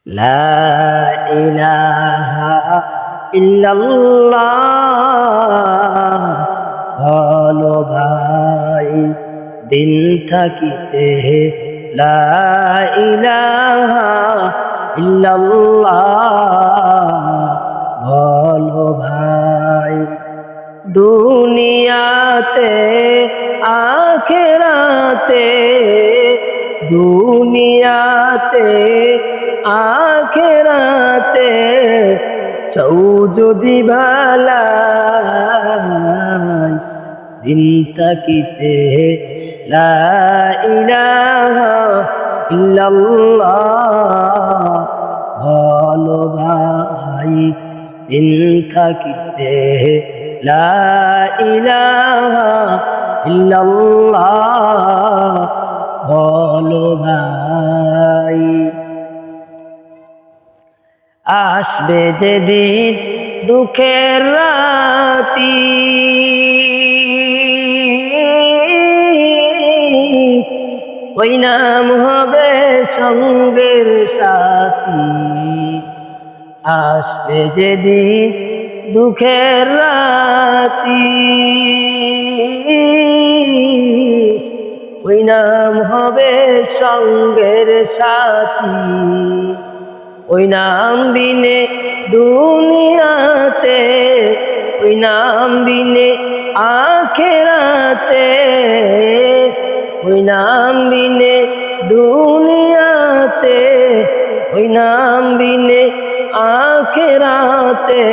লা ইলাহা ইল্লাল্লাহ। বলো ভাই দিন থাকিতে লা ইলাহা ইল্লাল্লাহ। বলো ভাই দুনিয়াতে আখেরাতে, দুনিয়াতে আখেরাতে চৌজদি ভালাই দিন তাকিতে লা ইলাহা ইল্লাল্লাহ। বলো ভাই দিন থাকিতে লা ইলাহা ইল্লাল্লাহ। বলো ভাই আসবে যেদিন দুঃখের রাতি, ওই নাম হবে সঙ্গের সাথী। আসবে যেদিন দুঃখের রাতি, ওই নাম হবে সঙ্গের সাথী। ওই নাম বিনে দুনিয়াতে, ওই নাম বিনে আখেরাতে, ওই নাম বিনে দুনিয়াতে, ওই নাম বিনে আখেরাতে